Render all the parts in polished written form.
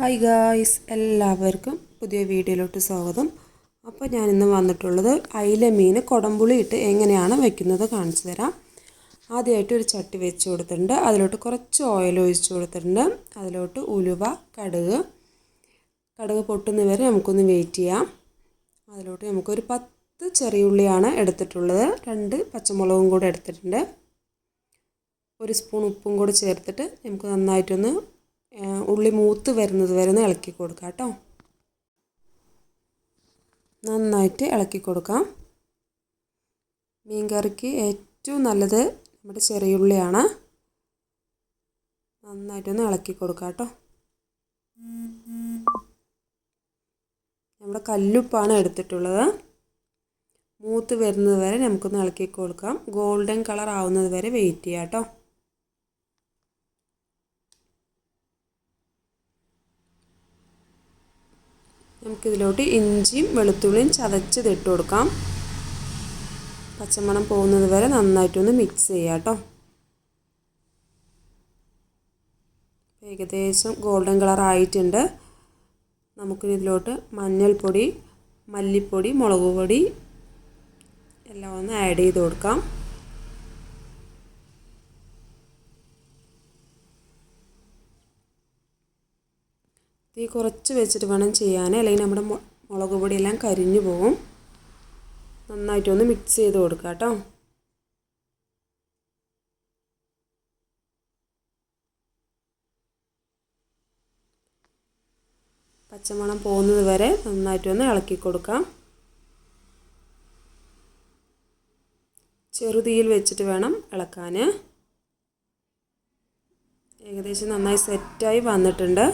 Hi guys, എല്ലാവർക്കും പുതിയ വീഡിയോയിലോട്ട് സ്വാഗതം. അപ്പോൾ ഞാനിന്ന് വന്നിട്ടുള്ളത് അയില മീൻ കുടംപുളി ഇട്ട് എങ്ങനെയാണ് വെക്കുന്നത് കാണിച്ചു തരാം. ആദ്യമായിട്ട് ഒരു ചട്ടി വെച്ച് കൊടുത്തിട്ടുണ്ട്. അതിലോട്ട് കുറച്ച് ഓയിൽ ഒഴിച്ച് കൊടുത്തിട്ടുണ്ട്. അതിലോട്ട് ഉലുവ, കടുക് പൊട്ടുന്ന വരെ നമുക്കൊന്ന് വെയിറ്റ് ചെയ്യാം. അതിലോട്ട് നമുക്കൊരു 10 ചെറിയ ഉള്ളിയാണ് എടുത്തിട്ടുള്ളത്. 2 പച്ചമുളകും കൂടെ എടുത്തിട്ടുണ്ട്. 1 സ്പൂൺ ഉപ്പും കൂടെ ചേർത്തിട്ട് നമുക്ക് നന്നായിട്ടൊന്ന് ഉള്ളി മൂത്ത് വരുന്നത് വരെ ഒന്ന് ഇളക്കി കൊടുക്കാം കേട്ടോ. നന്നായിട്ട് ഇളക്കി കൊടുക്കാം. മീൻ കറിക്ക് ഏറ്റവും നല്ലത് നമ്മുടെ ചെറിയ ഉള്ളിയാണ്. നന്നായിട്ടൊന്ന് ഇളക്കി കൊടുക്കാം കേട്ടോ. നമ്മുടെ കല്ലുപ്പാണ് എടുത്തിട്ടുള്ളത്. മൂത്ത് വരുന്നത് വരെ നമുക്കൊന്ന് ഇളക്കി കൊടുക്കാം. ഗോൾഡൻ കളർ ആവുന്നത് വരെ വെയിറ്റ് ചെയ്യാം കേട്ടോ. നമുക്കിതിലോട്ട് ഇഞ്ചിയും വെളുത്തുള്ളിയും ചതച്ചത് ഇട്ട് കൊടുക്കാം. പച്ചമണം പോകുന്നത് വരെ നന്നായിട്ടൊന്ന് മിക്സ് ചെയ്യാം കേട്ടോ. ഏകദേശം ഗോൾഡൻ കളർ ആയിട്ടുണ്ട്. നമുക്കിതിലോട്ട് മഞ്ഞൾപ്പൊടി, മല്ലിപ്പൊടി, മുളക് പൊടി എല്ലാം ഒന്ന് ആഡ് ചെയ്ത് കൊടുക്കാം. തീ കുറച്ച് വെച്ചിട്ട് വേണം ചെയ്യാൻ, അല്ലെങ്കിൽ നമ്മുടെ മുളക് പൊടിയെല്ലാം കരിഞ്ഞു പോകും. നന്നായിട്ടൊന്ന് മിക്സ് ചെയ്ത് കൊടുക്കുക കേട്ടോ. പച്ചമണം പോകുന്നത് വരെ നന്നായിട്ടൊന്ന് ഇളക്കി കൊടുക്കാം. ചെറുതീയിൽ വെച്ചിട്ട് വേണം ഇളക്കാൻ. ഏകദേശം നന്നായി സെറ്റായി വന്നിട്ടുണ്ട്.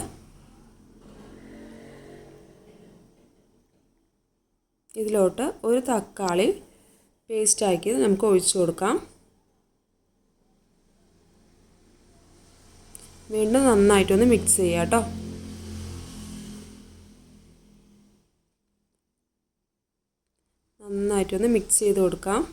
ഇതിലോട്ട് ഒരു തക്കാളി പേസ്റ്റ് ആക്കിയത് നമുക്ക് ഒഴിച്ചു കൊടുക്കാം. വീണ്ടും നന്നായിട്ടൊന്ന് മിക്സ് ചെയ്യാം കേട്ടോ. നന്നായിട്ടൊന്ന് മിക്സ് ചെയ്ത് കൊടുക്കാം.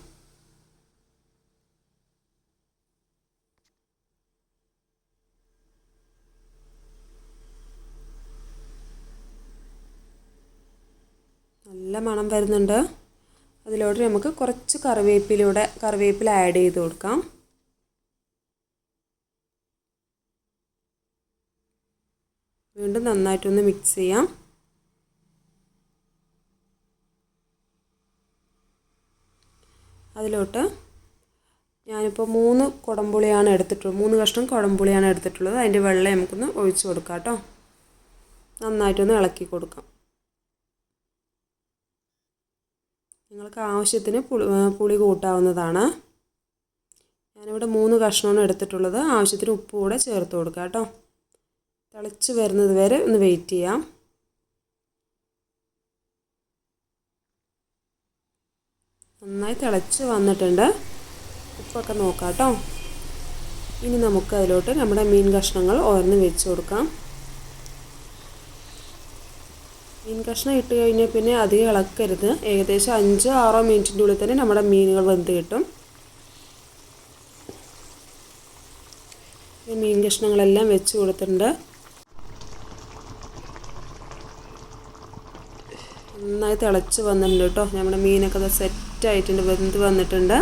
നല്ല മണം വരുന്നുണ്ട്. അതിലോട്ട് നമുക്ക് കുറച്ച് കറിവേപ്പില ആഡ് ചെയ്ത് കൊടുക്കാം. വീണ്ടും നന്നായിട്ടൊന്ന് മിക്സ് ചെയ്യാം. അതിലോട്ട് ഞാനിപ്പോൾ 3 കുടംപുളിയാണ് എടുത്തിട്ടുള്ളത്. 3 കഷ്ണം കുടംപുളിയാണ് എടുത്തിട്ടുള്ളത്. അതിൻ്റെ വെള്ളം നമുക്കൊന്ന് ഒഴിച്ച് കൊടുക്കാം കേട്ടോ. നന്നായിട്ടൊന്ന് ഇളക്കി കൊടുക്കാം. നിങ്ങൾക്ക് ആവശ്യത്തിന് പുളി കൂട്ടാവുന്നതാണ്. ഞാനിവിടെ 3 കഷ്ണമാണ് എടുത്തിട്ടുള്ളത്. ആവശ്യത്തിന് ഉപ്പ് കൂടെ ചേർത്ത് കൊടുക്കുക കേട്ടോ. തിളച്ച് വരുന്നത് വരെ ഒന്ന് വെയിറ്റ് ചെയ്യാം. നന്നായി തിളച്ച് വന്നിട്ടുണ്ട്. ഉപ്പൊക്കെ നോക്കാം കേട്ടോ. ഇനി നമുക്ക് അതിലോട്ട് നമ്മുടെ മീൻ കഷ്ണങ്ങൾ ഓരോന്ന് വെച്ച് കൊടുക്കാം. മീൻ കഷ്ണം ഇട്ട് കഴിഞ്ഞാൽ പിന്നെ അധികം ഇളക്കരുത്. ഏകദേശം 5-6 മിനിറ്റിൻ്റെ ഉള്ളിൽ തന്നെ നമ്മുടെ മീനുകൾ വെന്ത് കിട്ടും. മീൻ കഷ്ണങ്ങളെല്ലാം വെച്ച് കൊടുത്തിട്ടുണ്ട്. നന്നായി തിളച്ച് വന്നിട്ടുണ്ട് കേട്ടോ. നമ്മുടെ മീനൊക്കെ സെറ്റായിട്ടുണ്ട്, വെന്ത് വന്നിട്ടുണ്ട്.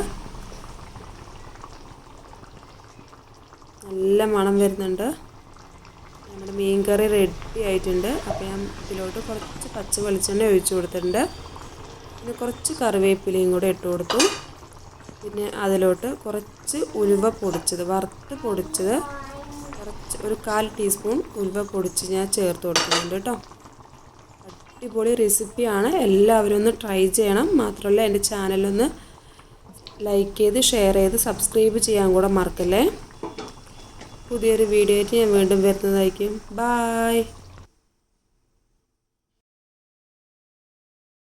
നല്ല മണം വരുന്നുണ്ട്. നമ്മുടെ മീൻ കറി റെഡി ആയിട്ടുണ്ട്. അപ്പോൾ ഞാൻ ഇതിലോട്ട് കുറച്ച് പച്ച വെളിച്ചെണ്ണ ഒഴിച്ച് കൊടുത്തിട്ടുണ്ട്. പിന്നെ കുറച്ച് കറിവേപ്പിലയും കൂടെ ഇട്ട് കൊടുത്തു. പിന്നെ അതിലോട്ട് കുറച്ച് ഉലുവ പൊടിച്ചത്, വറുത്ത് പൊടിച്ചത്, ഒരു 1/4 ടീസ്പൂൺ ഉലുവ പൊടിച്ച് ഞാൻ ചേർത്ത് കൊടുക്കുന്നുണ്ട് കേട്ടോ. അടിപൊളി റെസിപ്പിയാണ്. എല്ലാവരും ഒന്ന് ട്രൈ ചെയ്യണം. മാത്രമല്ല എൻ്റെ ചാനലൊന്ന് ലൈക്ക് ചെയ്ത് ഷെയർ ചെയ്ത് സബ്സ്ക്രൈബ് ചെയ്യാൻ കൂടെ മറക്കല്ലേ. പുതിയൊരു വീഡിയോ ആയിട്ട് ഞാൻ വീണ്ടും വരുന്നതായിരിക്കും. ബൈ.